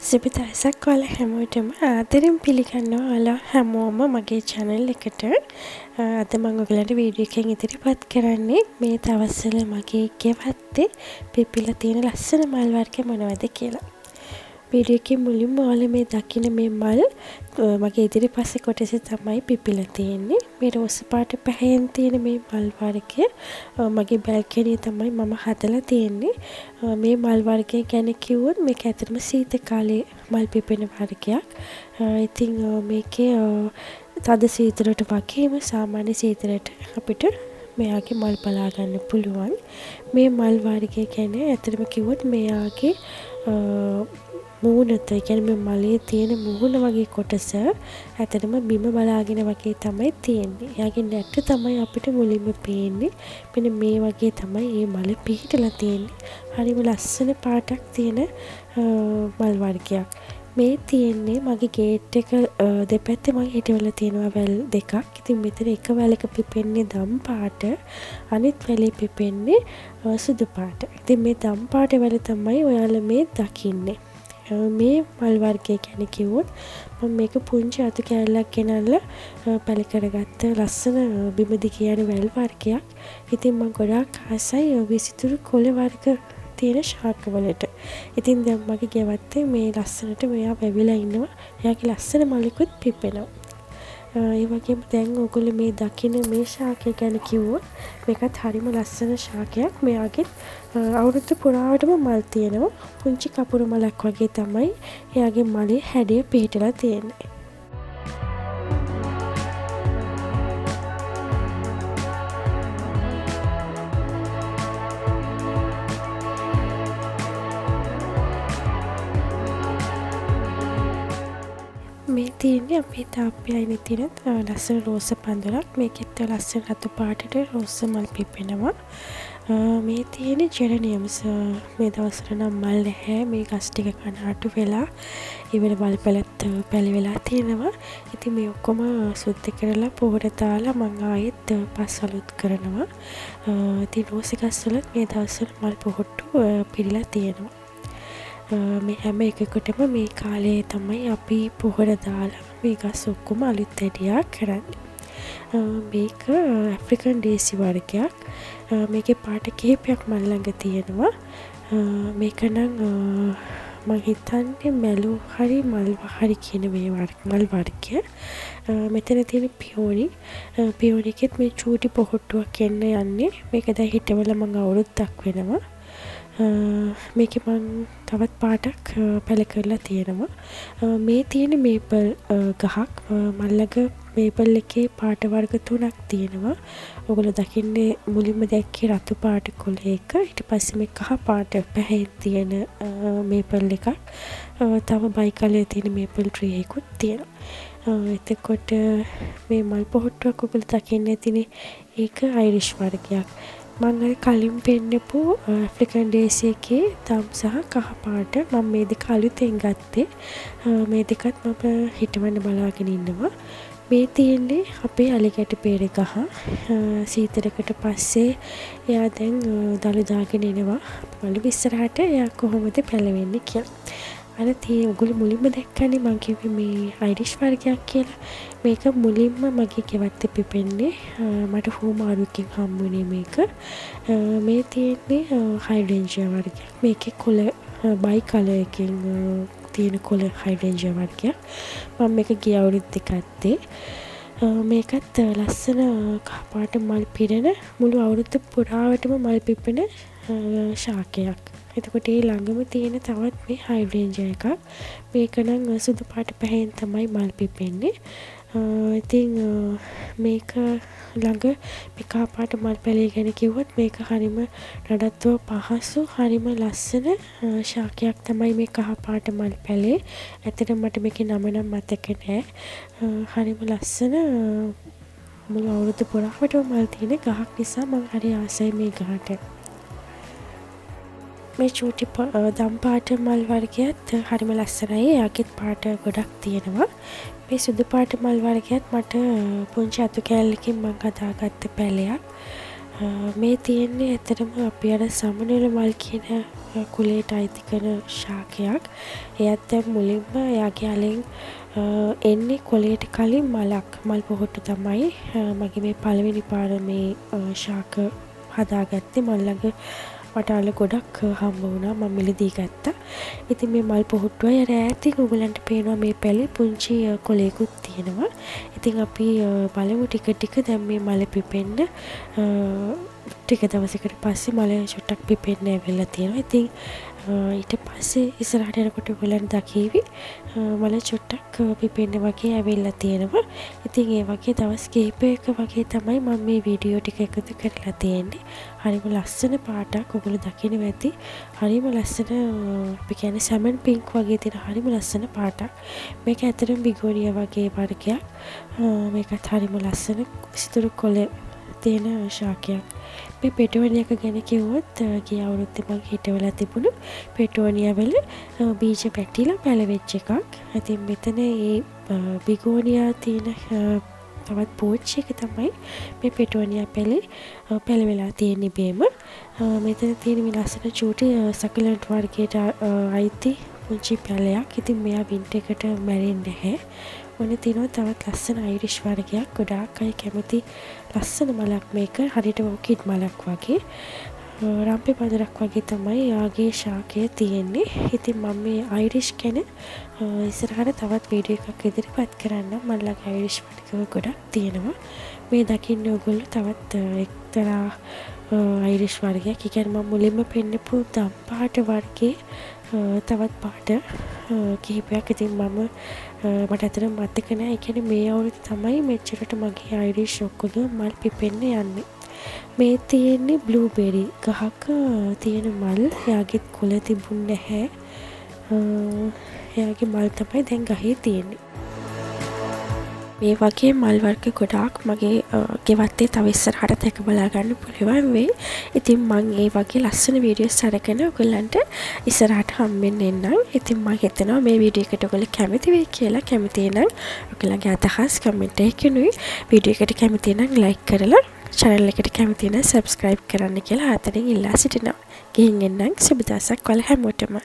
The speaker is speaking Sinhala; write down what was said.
සුබ දවසක් ඔයාලා හැමෝටම ආදරෙන් පිළිගන්නවා ඔයාලා හැමෝම මගේ channel එකට. අද මම ඔයගලන්ට වීඩියෝ එකකින් ඉදිරිපත් කරන්නේ මේ දවස්වල මගේ ගෙවත්තේ පිපිලා තියෙන ලස්සන මල් වර්ග මොනවද කියලා. වීඩියෝ එකේ මුලින්ම ඔයාලා මේ දකින මේ මල් මගේ ඉදිරිපස්සේ කොටසේ තමයි පිපිලා තියෙන්නේ. මේ රෝස පාට පැහැයෙන් තියෙන මේ මල් වර්ගය මගේ බැල්කනියේ තමයි මම හදලා තියෙන්නේ. මේ මල් වර්ගය ගැන කිව්වොත් මේක ඇත්තටම සීත කාලේ මල් පිපෙන වර්ගයක්. ඉතින් මේකේ තද සීතලට වගේම සාමාන්‍ය සීතලට අපිට මෙයාගේ මල් බලා ගන්න පුළුවන්. මේ මල් වර්ගය ගැන ඇත්තටම කිව්වොත් මෙයාගේ මූණත කියන්නේ මලේ තියෙන මූණ වගේ කොටස ඇත්තටම බිම බලාගෙන වගේ තමයි තියෙන්නේ. එයාගේ නැට තමයි අපිට මුලින්ම පේන්නේ. මෙන්න මේ වගේ තමයි මේ මල පිහිටලා තියෙන්නේ. හරිම ලස්සන පාටක් තියෙන මල් වර්ගයක්. මේ තියෙන්නේ මගේ ගේට් එක දෙපැත්තේ මම හිටවලා තියෙනවා වැල් දෙකක්. ඉතින් මෙතන එක වැලක පිපෙන්නේ දම් පාට, අනිත් වැලේ පිපෙන්නේ සුදු පාට. ඉතින් මේ දම් පාට වැල තමයි ඔයාලා මේ දකින්නේ. මේ මල් වර්ගය ගැන කිව්වොත් මම මේක පුංචි අතු කෑල්ලක් ගෙනල්ලා පැල කරගත්ත ලස්සන බිම දිගේ යන වැල් වර්ගයක්. ඉතින් මම ගොඩාක් ආසයි විසිතුරු කොළ වර්ග තියෙන ශාක වලට. ඉතින් දැන් මගේ ගෙවත්තේ මේ ලස්සනට මෙයා වැවිලා ඉන්නවා. එයාගේ ලස්සන මලකුත් පිපෙනවා. ඒ වගේම දැන් ඔයගොල්ලෝ මේ දකින මේ ශාකය ගැන කිව්වොත් මේකත් හරිම ලස්සන ශාකයක්. මෙයාගේ අවුරුදු පුරාවටම මල් තියෙනවා. පුංචි කපුරු මලක් වගේ තමයි එයාගේ මලේ හැඩය පිහිටලා තියෙන්නේ. මේ තියෙන්නේ අපේ තාප්පේ අයිනේ තියෙන ලස්සන රෝස පඳුරක්. මේකෙත් ලස්සන රතු පාටට රෝස මල් පිපෙනවා. මේ තියෙන්නේ ජෙරනියම්ස්. මේ දවස්වල නම් මල් නැහැ. මේ ගස් ටික කනහටු වෙලා ඉවර මල් පැලත් පැලි වෙලා තියෙනවා. ඉතින් මේ ඔක්කොම සුද්ධ කරලා පොහොර දාලා මම ආයෙත් පස් අලුත් කරනවා. ඉතින් රෝස ගස් වල මේ දවස්වල මල් පොහොට්ටු පිරিলা තියෙනවා. මේ හැම එකකටම මේ කාලේ තමයි අපි පොහොර දාලා මේ ගස් ඔක්කොම අලුත් ඇඩියා කරන්නේ. මේක ඇෆ්‍රිකන් ඩේසි වර්ගයක්. මේකේ පාට කිහිපයක් මල් ළඟ තියෙනවා. මේක නම් මම හිතන්නේ මැලු හරි මල් හරි කියන මේ මල් වර්ගය. මෙතන තියෙන පියෝනි. පියෝනිකෙත් මේ චූටි පොහොට්ටුවක් එන්න යන්නේ. මේක දැන් හිටවල මම අවුරුද්දක් වෙනවා. මේකේ මම තවත් පාටක් පැල කරලා තියෙනවා. මේ තියෙන මේපල් ගහක් මල්ලක මේපල් එකේ පාට වර්ග තුනක් තියෙනවා. ඔයගොල්ලෝ දකින්නේ මුලින්ම දැක්කේ රතු පාට කොළ එක. ඊට පස්සේ මේ කහ පාට පැහැයෙන් තියෙන මේපල් එකක්. තව බයි කලර් තියෙන මේපල් ට්‍රී එකකුත් තියෙනවා. එතකොට මේ මල් පොහොට්ටුවක් ඔයගොල්ලෝ දකින්නේ ඇතිනේ. ඒක අයිරිෂ් වර්ගයක්. මම අර කලින් පෙන්නපු ඇෆ්‍රිකන් ඩේසි එකේ දම් සහ කහ පාට මම මේ දෙක අලුතෙන් ගත්තේ. මේ දෙකත් මම හිටවන්න බලාගෙන ඉන්නවා. මේ තියෙන්නේ අපේ අලිගැට පෙර ගහ. සීතලකට පස්සේ එයා දැන් දළු දාගෙන එනවා. බලමු ඉස්සරහට එයා කොහොමද පැලවෙන්නේ කියලා. අර ඔයගොල්ලෝ මුලින්ම දැක්කනේ මම කිව්වේ මේ අයිරිෂ් වර්ගයක් කියලා. මේක මුලින්ම මගේ ගෙවත්තේ පිපෙන්නේ. මට හෝමාරුවකින් හම්බුනේ මේක. මේ තියෙන්නේ හයිඩ්‍රේන්ජියා වර්ගයක්. මේකේ කොළ බයි කලර් එකකින් තියෙන කොළ හයිඩ්‍රේන්ජියා වර්ගයක්. මම මේක ගිය අවුරුද්දේ ගත්තේ. මේකත් ලස්සන කහපාට මල් පිරෙන මුළු අවුරුද්ද පුරාවටම මල් පිපෙන ශාකයක්. එතකොට ඒ ළඟම තියෙන තවත් මේ හයිඩ්‍රේන්ජියා එකක්. මේක නම් සුදු පාට පැහැයෙන් තමයි මල් පිපෙන්නේ. ඉතින් මේක ළඟ මේ කහ පාට මල් පැලේ ගැන කිව්වොත් මේක හරිම නඩත්තුව පහසු හරිම ලස්සන ශාකයක් තමයි මේ කහ පාට මල් පැලේ. ඇත්තටම මට මේකේ නම නම් මතක නෑ. හරිම ලස්සන මුළු අවුරුදු පුරාවටම මල් තියෙන ගහක් නිසා මම හරි ආසයි මේ ගහට. මේ චූටි දම් පාට මල් වර්ගයත් හරිම ලස්සනයි. එයාගෙත් පාට ගොඩක් තියෙනවා. මේ සුදු පාට මල් වර්ගයත් මට පුංචි අතු කෑල්ලකින් මම හදාගත්ත පැලයක්. මේ තියෙන්නේ ඇත්තටම අපි අර සමනල මල් කියන කුලයට අයිති කරන ශාකයක්. එයත් දැන් මුලින්ම එයාගේ අලෙන් එන්නේ කොලයට කලින් මල් පොහොට්ටු තමයි මගේ මේ පළවෙනි පාර මේ ශාක හදාගත්තේ. මල් ළඟ මට අල ගොඩක් හම්බ වුණා. මම මිලදී ගත්තා. ඉතින් මේ මල් පොහොට්ටුවයි අර ඈතින් ඔයගලන්ට පේනවා මේ පැලේ පුංචි කොලයකුත් තියෙනවා. ඉතින් අපි බලමු ටික ටික දැන් මේ මල පිපෙන්න ටික දවසකට පස්සේ මල චුට්ටක් පිපෙන්න ඇවිල්ලා තියෙනවා. ඉතින් ඊට පස්සේ ඉස්සරහට යනකොට ඔයගලන්ට දකීවි මල චුට්ටක් පිපෙන්න වගේ ඇවිල්ලා තියෙනවා. ඉතින් ඒ වගේ දවස් කිහිපයක වගේ තමයි මම මේ වීඩියෝ ටික එකතු කරලා තියෙන්නේ. හරිම ලස්සන පාටක් ඔයගොල්ලෝ දකින්න ඇති. හරිම ලස්සන අපි කියන්නේ සැමන් පින්ක් වගේ තියෙන හරිම ලස්සන පාටක්. මේක ඇත්තටම බිගෝනියා වගේ වර්ගයක්. මේකත් හරිම ලස්සන සිතුරු කොළ තියෙන ශාකයක්. මේ පෙටෝනියා එක ගැන කිව්වොත් ගිය අවුරුද්දේ මම හිටවලා තිබුණු පෙටෝනියා වල බීජ පැටිලා පැලවෙච්ච එකක්. ඉතින් මෙතන ඒ බිගෝනියා තියෙන තවත් පෝච් එක තමයි මේ පෙටෝනියා පැලවෙලා තියෙන ඉබේම. මෙතන තියෙන මේ ලස්සන චූටි සකලන්ට් වර්ගයට අයිති පුංචි පැලයක්. ඉතින් මෙයා වින්ටර් එකට මැරෙන්නේ නැහැ. ඔන්න තියෙනවා තවත් ලස්සන අයිරිෂ් වර්ගයක්. ගොඩාක් අය කැමති ලස්සන මලක් මේක. හරියට ඕකිඩ් මලක් වගේ. රම්පේ පදරක් වගේ තමයි යාගේ ශාකය තියෙන්නේ. ඉතින් මම මේ අයිරිෂ් ගැන ඉස්සරහට තවත් වීඩියෝ එකක් ඉදිරිපත් කරන්න. මම ළඟ අයිරිෂ් වර්ග ගොඩක් තියෙනවා. මේ දකින්න ඔයගොල්ලෝ තවත් එක්තරා අයිරිෂ් වර්ගයක්. ඒ කියන්නේ මම මුලින්ම පෙන්නපු දම් පාට වර්ගයේ තවත් පාට කිහිපයක්. ඉතින් මට ඇත්තටම මතක නෑ. ඒ කියන්නේ මේ අවුරුද්දේ තමයි මෙච්චරට මගේ අයිරිෂ් ඔක්කොම මල් පිපෙන්න යන්නේ. මේ තියෙන්නේ බ්ලූබෙරි ගහක තියෙන මල්. එයාගෙත් කොළ තිබුණ නැහැ. එයාගේ මල් තමයි දැන් ගහේ තියෙන්නේ. මේ වගේ මල් වර්ග ගොඩාක් මගේ ගෙවත්තේ තව ඉස්සරහට දැක බලා ගන්න පුළුවන් වෙයි. ඉතින් මම ඒ වගේ ලස්සන වීඩියෝස් අරගෙන ඔයගොල්ලන්ට ඉස්සරහට හම්බෙන්න එන්නම්. ඉතින් මම හිතනවා මේ වීඩියෝ එකට ඔයගොල්ලෝ කැමති වෙයි කියලා. කැමති නම් ඔයගොල්ලන්ගේ අදහස් කමෙන්ට් එකකිනුයි වීඩියෝ එකට කැමති නම් ලයික් කරලා channel එකට කැමති නම් subscribe කරන්න කියලා ආතරින් ඉල්ලා සිටිනවා. ගිහින් එන්නම්. සුබ දවසක් ඔයාලා හැමෝටම.